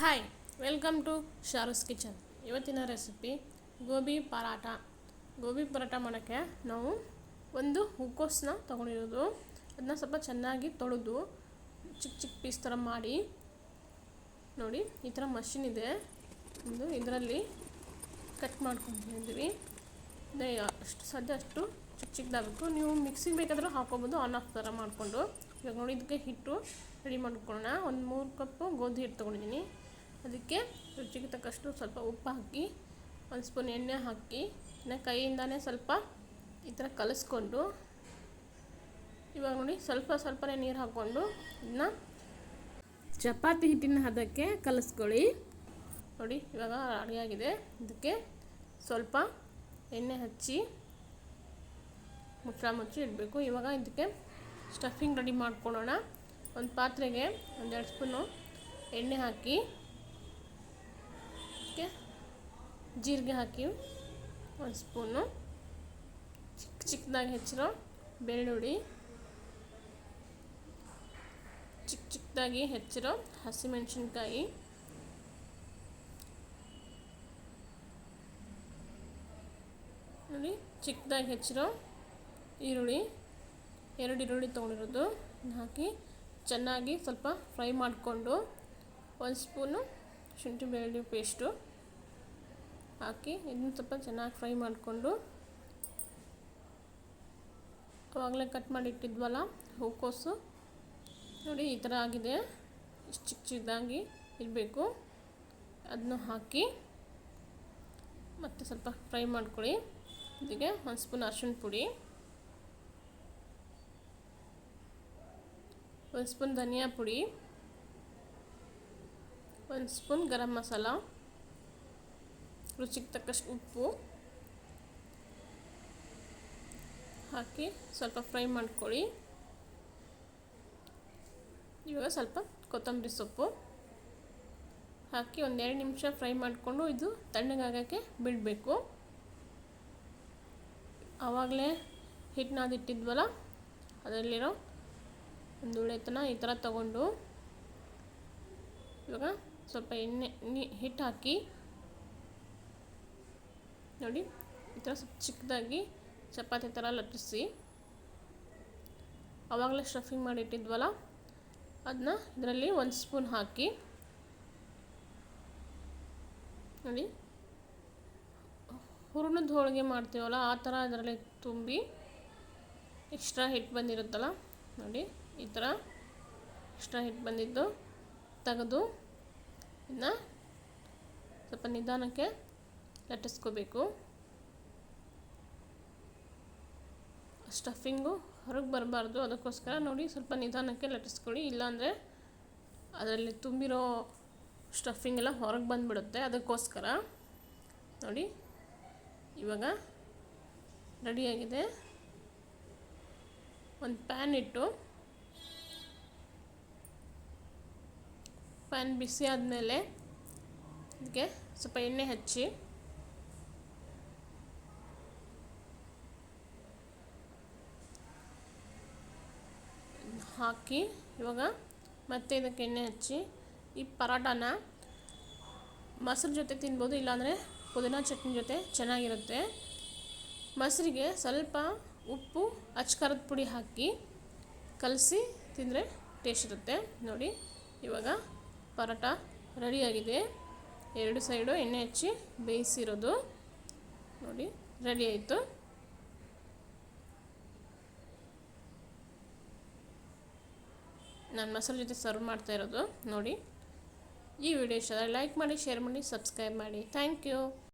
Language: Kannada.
Hi, welcome to Sharu's kitchen. ಇವತ್ತಿನ ರೆಸಿಪಿ ಗೋಬಿ ಪರಾಟ. ಗೋಬಿ ಪರಾಟ ಮಾಡೋಕ್ಕೆ ನಾವು ಒಂದು ಹೂಕೋಸನ್ನ ತೊಗೊಂಡಿರೋದು. ಅದನ್ನ ಸ್ವಲ್ಪ ಚೆನ್ನಾಗಿ ತೊಳೆದು ಚಿಕ್ಕ ಚಿಕ್ಕ ಪೀಸ್ ಥರ ಮಾಡಿ ನೋಡಿ. ಈ ಥರ ಮಷಿನ್ ಇದೆ, ಒಂದು ಇದರಲ್ಲಿ ಕಟ್ ಮಾಡ್ಕೊತಿದ್ದೀವಿ. ಅಷ್ಟು ಸಾಧ್ಯ ಅಷ್ಟು ಚಿಕ್ಕ ಚಿಕ್ಕದಾಗಬೇಕು. ನೀವು ಮಿಕ್ಸಿಗೆ ಬೇಕಾದರೂ ಹಾಕ್ಕೊಬೋದು, ಆನ್ ಆಫ್ ಥರ ಮಾಡಿಕೊಂಡು. ಇವಾಗ ನೋಡಿ, ಇದಕ್ಕೆ ಹಿಟ್ಟು ರೆಡಿ ಮಾಡ್ಕೊಳ್ಳೋಣ. ಒಂದು 3 ಕಪ್ಪು ಗೋಧಿ ಹಿಟ್ಟು ತೊಗೊಂಡಿದ್ದೀನಿ. ಅದಕ್ಕೆ ರುಚಿಗೆ ತಕ್ಕಷ್ಟು ಸ್ವಲ್ಪ ಉಪ್ಪು ಹಾಕಿ, 1 ಸ್ಪೂನ್ ಎಣ್ಣೆ ಹಾಕಿ, ಕೈಯಿಂದನೇ ಸ್ವಲ್ಪ ಈ ಥರ ಕಲಿಸ್ಕೊಂಡು, ಇವಾಗ ನೋಡಿ ಸ್ವಲ್ಪನೇ ನೀರು ಹಾಕ್ಕೊಂಡು ಇದನ್ನ ಚಪಾತಿ ಹಿಟ್ಟಿನ ಹದಕ್ಕೆ ಕಲಿಸ್ಕೊಳ್ಳಿ. ನೋಡಿ, ಇವಾಗ ರೆಡಿಯಾಗಿದೆ. ಇದಕ್ಕೆ ಸ್ವಲ್ಪ ಎಣ್ಣೆ ಹಚ್ಚಿ ಮುಚ್ಚಿ ಇಡಬೇಕು. ಇವಾಗ ಇದಕ್ಕೆ ಸ್ಟಫಿಂಗ್ ರೆಡಿ ಮಾಡ್ಕೊಳ್ಳೋಣ. ಒಂದು ಪಾತ್ರೆಗೆ 1-2 ಸ್ಪೂನು ಎಣ್ಣೆ ಹಾಕಿ, ಜೀರಿಗೆ ಹಾಕಿ, 1 ಸ್ಪೂನು ಚಿಕ್ಕದಾಗಿ ಹೆಚ್ಚಿರೋ ಬೆಳ್ಳುಳ್ಳಿ, ಚಿಕ್ಕದಾಗಿ ಹೆಚ್ಚಿರೋ ಹಸಿಮೆಣಸಿನ್ಕಾಯಿ, ನೋಡಿ ಚಿಕ್ಕದಾಗಿ ಹೆಚ್ಚಿರೋ ಈರುಳ್ಳಿ, 2 ಈರುಳ್ಳಿ ತೊಗೊಂಡಿರೋದು ಹಾಕಿ ಚೆನ್ನಾಗಿ ಸ್ವಲ್ಪ ಫ್ರೈ ಮಾಡಿಕೊಂಡು, 1 ಸ್ಪೂನು ಶುಂಠಿ ಬೆಳ್ಳುಳ್ಳಿ ಪೇಸ್ಟು ಹಾಕಿ ಇದನ್ನು ಸ್ವಲ್ಪ ಚೆನ್ನಾಗಿ ಫ್ರೈ ಮಾಡಿಕೊಂಡು, ಆವಾಗಲೇ ಕಟ್ ಮಾಡಿ ಇಟ್ಟಿದ್ವಲ್ಲ ಹೂಕೋಸು, ನೋಡಿ ಈ ಥರ ಆಗಿದೆ. ಇಷ್ಟು ಚಿಕ್ಕದಾಗಿ ಇರಬೇಕು. ಅದನ್ನು ಹಾಕಿ ಮತ್ತು ಸ್ವಲ್ಪ ಫ್ರೈ ಮಾಡ್ಕೊಳ್ಳಿ. ಇದಕ್ಕೆ 1 ಸ್ಪೂನ್ ಅರಿಶಿಣ ಪುಡಿ, 1 ಸ್ಪೂನ್ ಧನಿಯಾ ಪುಡಿ, 1 ಸ್ಪೂನ್ ಗರಂ ಮಸಾಲ, ರುಚಿಗೆ ತಕ್ಕಷ್ಟು ಉಪ್ಪು ಹಾಕಿ ಸ್ವಲ್ಪ ಫ್ರೈ ಮಾಡ್ಕೊಳ್ಳಿ. ಇವಾಗ ಸ್ವಲ್ಪ ಕೊತ್ತಂಬರಿ ಸೊಪ್ಪು ಹಾಕಿ 1-2 ನಿಮಿಷ ಫ್ರೈ ಮಾಡಿಕೊಂಡು ಇದು ತಣ್ಣಗಾಗೋಕ್ಕೆ ಬಿಡಬೇಕು. ಆವಾಗಲೇ ಹಿಟ್ಟು ನಾದಿಟ್ಟಿದ್ವಲ್ಲ ಅದರಲ್ಲಿರೋ ಒಂದು ಉಳೆತನ ಈ ಥರ ತಗೊಂಡು, ಇವಾಗ ಸ್ವಲ್ಪ ಹಿಟ್ಟು ಹಾಕಿ ನೋಡಿ, ಈ ಥರ ಸ್ವಲ್ಪ ಚಿಕ್ಕದಾಗಿ ಚಪಾತಿ ಥರ ಲಟ್ಟಿಸಿ, ಆವಾಗಲೇ ಸ್ಟಫಿಂಗ್ ಮಾಡಿಟ್ಟಿದ್ವಲ್ಲ ಅದನ್ನ ಇದರಲ್ಲಿ 1 ಸ್ಪೂನ್ ಹಾಕಿ ನೋಡಿ, ಹೂರಣದ ಹೋಳಿಗೆ ಮಾಡ್ತೀವಲ್ಲ ಆ ಥರ ಅದರಲ್ಲಿ ತುಂಬಿ, ಎಕ್ಸ್ಟ್ರಾ ಹಿಟ್ಟು ಬಂದಿರುತ್ತಲ್ಲ ನೋಡಿ, ಈ ಥರ ಎಕ್ಸ್ಟ್ರಾ ಹಿಟ್ಟು ಬಂದಿದ್ದು ತೆಗೆದು ಇದನ್ನ ಸ್ವಲ್ಪ ನಿಧಾನಕ್ಕೆ ಲಟ್ಟಿಸ್ಕೋಬೇಕು. ಸ್ಟಫಿಂಗು ಹೊರಗೆ ಬರಬಾರ್ದು, ಅದಕ್ಕೋಸ್ಕರ ನೋಡಿ ಸ್ವಲ್ಪ ನಿಧಾನಕ್ಕೆ ಲಟ್ಟಿಸ್ಕೊಳ್ಳಿ. ಇಲ್ಲಾಂದರೆ ಅದರಲ್ಲಿ ತುಂಬಿರೋ ಸ್ಟಫಿಂಗ್ ಎಲ್ಲ ಹೊರಗೆ ಬಂದುಬಿಡುತ್ತೆ. ಅದಕ್ಕೋಸ್ಕರ ನೋಡಿ, ಇವಾಗ ರೆಡಿಯಾಗಿದೆ. ಒಂದು ಪ್ಯಾನ್ ಇಟ್ಟು, ಪ್ಯಾನ್ ಬಿಸಿ ಆದಮೇಲೆ ಇದಕ್ಕೆ ಸ್ವಲ್ಪ ಎಣ್ಣೆ ಹಚ್ಚಿ, ಹಾಕಿ ಇವಾಗ ಮತ್ತೆ ಇದಕ್ಕೆ ಎಣ್ಣೆ ಹಚ್ಚಿ, ಈ ಪರಾಟಾನ ಮೊಸರು ಜೊತೆ ತಿನ್ಬೋದು, ಇಲ್ಲಾಂದರೆ ಪುದೀನ ಚಟ್ನಿ ಜೊತೆ ಚೆನ್ನಾಗಿರುತ್ತೆ. ಮೊಸರಿಗೆ ಸ್ವಲ್ಪ ಉಪ್ಪು, ಅಚ್ಕಾರದ ಪುಡಿ ಹಾಕಿ ಕಲಸಿ ತಿಂದರೆ ಟೇಸ್ಟ್ ಇರುತ್ತೆ. ನೋಡಿ, ಇವಾಗ ಪರಾಟ ರೆಡಿಯಾಗಿದೆ. 2 ಸೈಡು ಎಣ್ಣೆ ಹಚ್ಚಿ ಬೇಯಿಸಿರೋದು ನೋಡಿ ರೆಡಿ ಆಯಿತು. ನಾನು ಮೊಸರು ಜೊತೆ ಸರ್ವ್ ಮಾಡ್ತಾ ಇರೋದು ನೋಡಿ. ಈ ವಿಡಿಯೋ ಇಷ್ಟ ಲೈಕ್ ಮಾಡಿ, ಶೇರ್ ಮಾಡಿ, ಸಬ್ಸ್ಕ್ರೈಬ್ ಮಾಡಿ. Thank you.